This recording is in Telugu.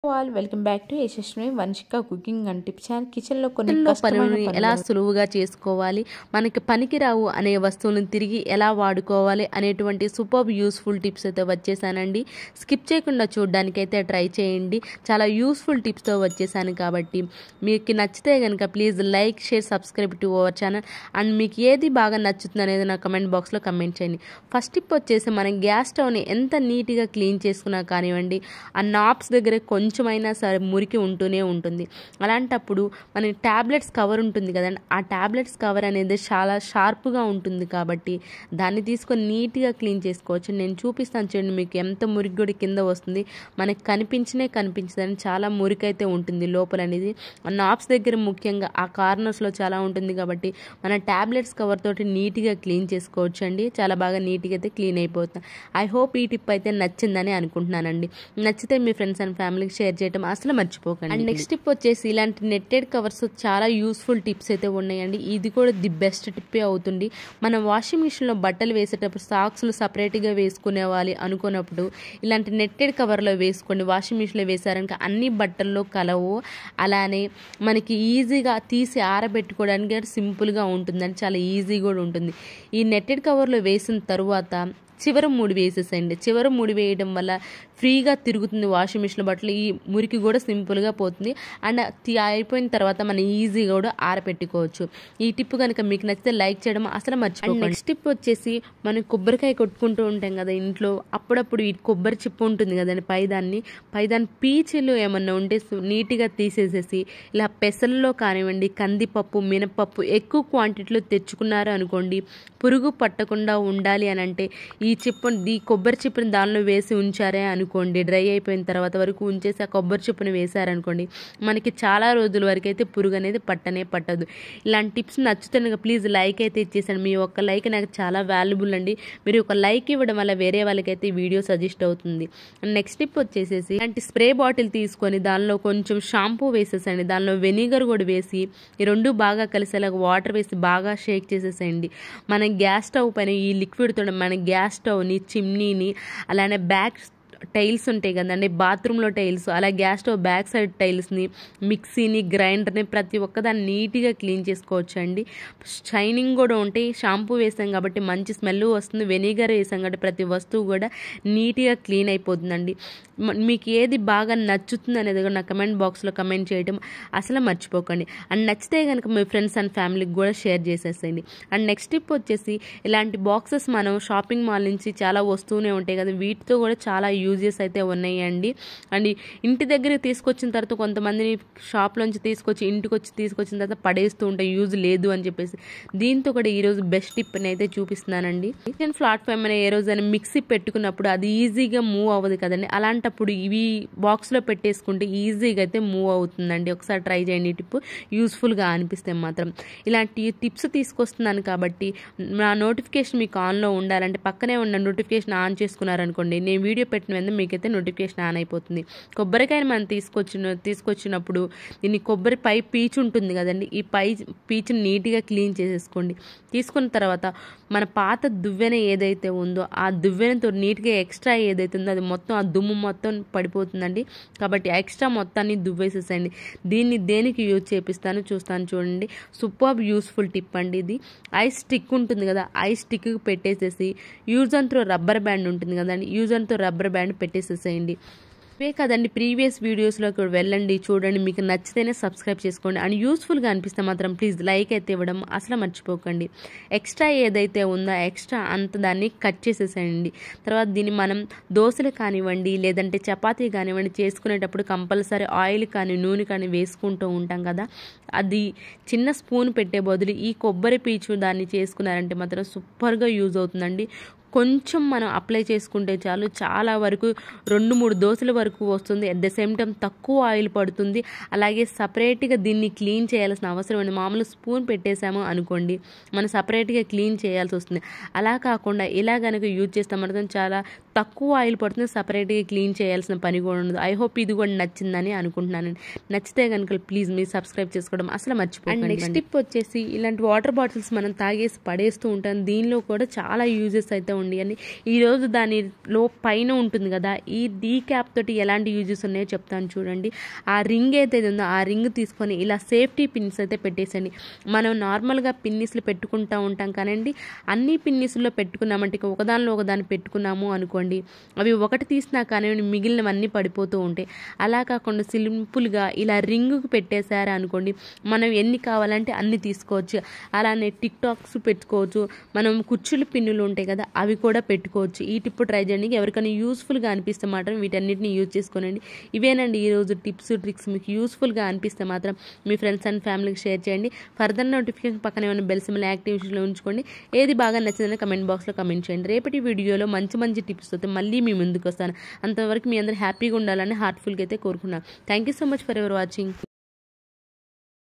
Welcome back to Yashasvi Vamshika cooking and tips channel. కిచెన్లో కొన్ని పనులను ఎలా సులువుగా చేసుకోవాలి, మనకి పనికిరావు అనే వస్తువులను తిరిగి ఎలా వాడుకోవాలి అనేటువంటి సూపర్ యూస్ఫుల్ టిప్స్ అయితే వచ్చేసానండి. స్కిప్ చేయకుండా చూడడానికైతే ట్రై చేయండి. చాలా యూస్ఫుల్ టిప్స్తో వచ్చేసాను కాబట్టి మీకు నచ్చితే కనుక please like, share, subscribe to our channel. And మీకు ఏది బాగా నచ్చుతుంది అనేది నా కమెంట్ బాక్స్లో కమెంట్ చేయండి. ఫస్ట్ టిప్ వచ్చేసి మనం గ్యాస్ స్టవ్ని ఎంత నీట్గా క్లీన్ చేసుకున్నా కానివ్వండి, ఆ నాబ్స్ దగ్గర కొంచెమైనా సరే మురికి ఉంటూనే ఉంటుంది. అలాంటప్పుడు మన ట్యాబ్లెట్స్ కవర్ ఉంటుంది కదండి, ఆ ట్యాబ్లెట్స్ కవర్ అనేది చాలా షార్ప్గా ఉంటుంది కాబట్టి దాన్ని తీసుకొని నీట్గా క్లీన్ చేసుకోవచ్చు. నేను చూపిస్తాను చూడండి, మీకు ఎంత మురికి కూడా కింద వస్తుంది, మనకి కనిపించదని చాలా మురికి అయితే ఉంటుంది లోపల అనేది. ఆ నాబ్స్ దగ్గర ముఖ్యంగా ఆ కార్నర్స్లో చాలా ఉంటుంది కాబట్టి మన ట్యాబ్లెట్స్ కవర్ తోటి నీట్గా క్లీన్ చేసుకోవచ్చు అండి. చాలా బాగా నీట్గా అయితే క్లీన్ అయిపోతుంది. ఐ హోప్ ఈ టిప్ అయితే నచ్చిందని అనుకుంటున్నానండి. నచ్చితే మీ ఫ్రెండ్స్ అండ్ ఫ్యామిలీకి షేర్ చేయడం అసలు మర్చిపోకండి. అండ్ నెక్స్ట్ టిప్ వచ్చేసి ఇలాంటి నెట్టెడ్ కవర్స్ చాలా యూస్ఫుల్ టిప్స్ అయితే ఉన్నాయండి. ఇది కూడా ది బెస్ట్ టిప్పే అవుతుంది. మనం వాషింగ్ మిషన్లో బట్టలు వేసేటప్పుడు సాక్స్లు సపరేట్గా వేసుకునేవాలి అనుకున్నప్పుడు ఇలాంటి నెట్టెడ్ కవర్లో వేసుకోండి. వాషింగ్ మిషన్లో వేసారనుక అన్ని బట్టల్లో కలవు. అలానే మనకి ఈజీగా తీసి ఆరబెట్టుకోవడానికి సింపుల్గా ఉంటుందని చాలా ఈజీ కూడా ఉంటుంది. ఈ నెట్టెడ్ కవర్లో వేసిన తరువాత చివరి 3 వేసేసేయండి. చివరి 3 వేయడం వల్ల ఫ్రీగా తిరుగుతుంది వాషింగ్ మిషన్ బట్టలు. ఈ మురికి కూడా సింపుల్గా పోతుంది. అండ్ అయిపోయిన తర్వాత మనం ఈజీగా కూడా ఆరపెట్టుకోవచ్చు. ఈ టిప్ కనుక మీకు నచ్చితే లైక్ చేయడం అసలు మర్చిపోకండి. నెక్స్ట్ టిప్ వచ్చేసి మనం కొబ్బరికాయ కొట్టుకుంటూ ఉంటాం కదా ఇంట్లో, అప్పుడప్పుడు ఈ కొబ్బరి చిప్పు ఉంటుంది కదండి, పైదాని పీచులు ఏమన్నా ఉంటే నీట్గా తీసేసేసి ఇలా పెసల్లో కానివ్వండి, కందిపప్పు, మినపప్పు ఎక్కువ క్వాంటిటీలో తెచ్చుకున్నారు అనుకోండి, పురుగు పట్టకుండా ఉండాలి అని అంటే ఈ కొబ్బరి చిప్పుని దానిలో వేసి ఉంచారే అనుకోండి, డ్రై అయిపోయిన తర్వాత వరకు ఉంచేసి ఆ కొబ్బరి చిప్పుని వేసారనుకోండి, మనకి చాలా రోజుల వరకు అయితే పురుగు అనేది పట్టదు. ఇలాంటి టిప్స్ నచ్చుతాను ప్లీజ్ లైక్ అయితే ఇచ్చేసాను. మీ ఒక్క లైక్ నాకు చాలా వాల్యుబుల్ అండి. మీరు ఒక లైక్ ఇవ్వడం వల్ల వేరే వాళ్ళకైతే వీడియో సజెస్ట్ అవుతుంది. నెక్స్ట్ టిప్ వచ్చేసేసి ఇలాంటి స్ప్రే బాటిల్ తీసుకొని దానిలో కొంచెం షాంపూ వేసేసండి, దానిలో వెనిగర్ కూడా వేసి ఈ రెండు బాగా కలిసేలాగా వాటర్ వేసి బాగా షేక్ చేసేసేయండి. మన గ్యాస్ స్టవ్ పైన ఈ లిక్విడ్ తో మన గ్యాస్ స్టవ్ని, చిమ్నీని, అలానే బ్యాక్ టైల్స్ ఉంటాయి కదండి, బాత్రూంలో టైల్స్, అలా గ్యాస్ స్టవ్ బ్యాక్ సైడ్ టైల్స్ని, మిక్సీని, గ్రైండర్ని ప్రతి ఒక్కదాన్ని నీట్గా క్లీన్ చేసుకోవచ్చు అండి. షైనింగ్ కూడా ఉంటాయి. షాంపూ వేసాం కాబట్టి మంచి స్మెల్ వస్తుంది. వెనిగర్ వేసాం కాబట్టి ప్రతి వస్తువు కూడా నీట్గా క్లీన్ అయిపోతుందండి. మీకు ఏది బాగా నచ్చుతుంది అనేది కూడా నా కమెంట్ బాక్స్లో కమెంట్ చేయడం అసలు మర్చిపోకండి. అండ్ నచ్చితే కనుక మీ ఫ్రెండ్స్ అండ్ ఫ్యామిలీకి కూడా షేర్ చేసేసేయండి. అండ్ నెక్స్ట్ టిప్ వచ్చేసి ఇలాంటి బాక్సెస్ మనం షాపింగ్ మాల్ నుంచి చాలా వస్తూనే ఉంటాయి కదా, వీటితో కూడా చాలా యూజెస్ అయితే ఉన్నాయండి. అండ్ ఇంటి దగ్గరికి తీసుకొచ్చిన తర్వాత కొంతమందిని షాప్లోంచి ఇంటికి వచ్చి తీసుకొచ్చిన తర్వాత పడేస్తూ ఉంటాయి యూజ్ లేదు అని చెప్పేసి. దీంతో కూడా ఈరోజు బెస్ట్ టిప్ని అయితే చూపిస్తున్నానండి. కిచెన్ ప్లాట్ఫామ్ అనే ఏ రోజైనా మిక్సీ పెట్టుకున్నప్పుడు అది ఈజీగా మూవ్ అవ్వదు కదండి, అలాంటప్పుడు ఇవి బాక్స్లో పెట్టేసుకుంటే ఈజీగా అయితే మూవ్ అవుతుందండి. ఒకసారి ట్రై చేయండి. ఈ టిప్ యూస్ఫుల్గా అనిపిస్తే మాత్రం. ఇలాంటి టిప్స్ తీసుకొస్తున్నాను కాబట్టి నా నోటిఫికేషన్ మీకు ఆన్లో ఉండాలంటే పక్కనే ఉన్న నోటిఫికేషన్ ఆన్ చేసుకున్నారనుకోండి, నేను వీడియో పెట్టిన వెంటనే మీకైతే నోటిఫికేషన్ ఆన్ అయిపోతుంది. కొబ్బరికాయని మనం తీసుకొచ్చినప్పుడు దీన్ని కొబ్బరి పై పీచు ఉంటుంది కదండి, ఈ పీచుని నీట్గా క్లీన్ చేసేసుకోండి. తీసుకున్న తర్వాత మన పాత దువ్వెన ఏదైతే ఉందో ఆ దువ్వెనతో నీట్గా ఎక్స్ట్రా ఏదైతే ఉందో అది మొత్తం, ఆ దుమ్ము మొత్తం పడిపోతుందండి. కాబట్టి ఎక్స్ట్రా మొత్తాన్ని దువ్వేసేసండి. దీన్ని దేనికి యూజ్ చేపిస్తాను చూస్తాను చూడండి. సూపర్ యూస్ఫుల్ టిప్ అండి ఇది. ఐస్ స్టిక్ ఉంటుంది కదా, ఐస్ స్టిక్ పెట్టేసేసి use and throw rubber band ఉంటుంది కదండి, use and throw rubber band పెట్టేసేసేయండి. ఇవే కదండి, ప్రీవియస్ వీడియోస్లోకి వెళ్ళండి, చూడండి, మీకు నచ్చితేనే సబ్స్క్రైబ్ చేసుకోండి. అండ్ యూస్ఫుల్గా అనిపిస్తే మాత్రం ప్లీజ్ లైక్ అయితే ఇవ్వడం అసలు మర్చిపోకండి. ఎక్స్ట్రా ఏదైతే ఉందో ఎక్స్ట్రా అంత దాన్ని కట్ చేసేసేయండి. తర్వాత దీన్ని మనం దోశలు కానివ్వండి, లేదంటే చపాతీ కానివ్వండి చేసుకునేటప్పుడు కంపల్సరీ ఆయిల్ కానీ నూనె కానీ వేసుకుంటూ ఉంటాం కదా, అది చిన్న స్పూన్ పెట్టే బదులు ఈ కొబ్బరి పీచు దాన్ని చేసుకున్నారంటే మాత్రం సూపర్గా యూజ్ అవుతుందండి. కొంచెం మనం అప్లై చేసుకుంటే చాలు, చాలా వరకు 2-3 దోశల వరకు వస్తుంది. అట్ ద సేమ్ టైం తక్కువ ఆయిల్ పడుతుంది. అలాగే సపరేట్గా దీన్ని క్లీన్ చేయాల్సిన అవసరం అండి. మామూలు స్పూన్ పెట్టేసాము అనుకోండి, మనం సపరేట్గా క్లీన్ చేయాల్సి వస్తుంది. అలా కాకుండా ఇలా కనుక యూజ్ చేస్తే మాత్రం చాలా తక్కువ ఆయిల్ పడుతుంది, సపరేట్గా క్లీన్ చేయాల్సిన పని కూడా ఉండదు. ఐ హోప్ ఇది కూడా నచ్చిందని అనుకుంటున్నాను. నచ్చితే కనుక ప్లీజ్ మీరు సబ్స్క్రైబ్ చేసుకోవడం అసలు మర్చిపోకండి. నెక్స్ట్ టిప్ వచ్చేసి ఇలాంటి వాటర్ బాటిల్స్ మనం తాగేసి పడేస్తూ ఉంటాం, దీనిలో కూడా చాలా యూజెస్ అయితే ఉండి ఈరోజు దానిలో పైన ఉంటుంది కదా, ఈ క్యాప్ తోటి ఎలాంటి యూజెస్ ఉన్నాయో చెప్తాను చూడండి. ఆ రింగ్ అయితే ఉందో ఆ రింగ్ తీసుకొని ఇలా సేఫ్టీ పిన్స్ అయితే పెట్టేసండి. మనం నార్మల్గా పిన్నిస్లు పెట్టుకుంటూ ఉంటాం కానండి, అన్ని పిన్నిస్లో పెట్టుకున్నామంటే ఒకదానిలో ఒకదాన్ని పెట్టుకున్నాము అనుకోండి, అవి ఒకటి తీసినా కానీ మిగిలినవన్నీ పడిపోతూ ఉంటాయి. అలా కాకుండా సింపుల్గా ఇలా రింగుకు పెట్టేశారు అనుకోండి, మనం ఎన్ని కావాలంటే అన్ని తీసుకోవచ్చు. అలానే టిక్ టాక్స్ పెట్టుకోవచ్చు, మనం కుర్చీలు పిన్నులు ఉంటాయి కదా అవి కూడా పెట్టుకోవచ్చు. ఈ టిప్ ట్రై చేయండి. ఎవరికైనా యూస్ఫుల్గా అనిపిస్తే మాత్రం వీటన్నిటిని యూజ్ చేసుకోనండి. ఇవేనండి ఈరోజు టిప్స్ ట్రిక్స్. మీకు యూస్ఫుల్గా అనిపిస్తే మాత్రం మీ ఫ్రెండ్స్ అండ్ ఫ్యామిలీకి షేర్ చేయండి. ఫర్దర్ నోటిఫికేషన్ పక్కన ఏమైనా బెల్ సింబల్ యాక్టివేషన్లో ఉంచుకోండి. ఏది బాగా నచ్చిందని కమెంట్ బాక్స్లో కమెంట్ చేయండి. రేపటి వీడియోలో మంచి మంచి టిప్స్ అయితే మళ్ళీ మీ ముందుకు వస్తాను. అంతవరకు మీ అందరూ హ్యాపీగా ఉండాలని హార్ట్ఫుల్గా అయితే కోరుకున్నాను. Thank you so much for ever watching.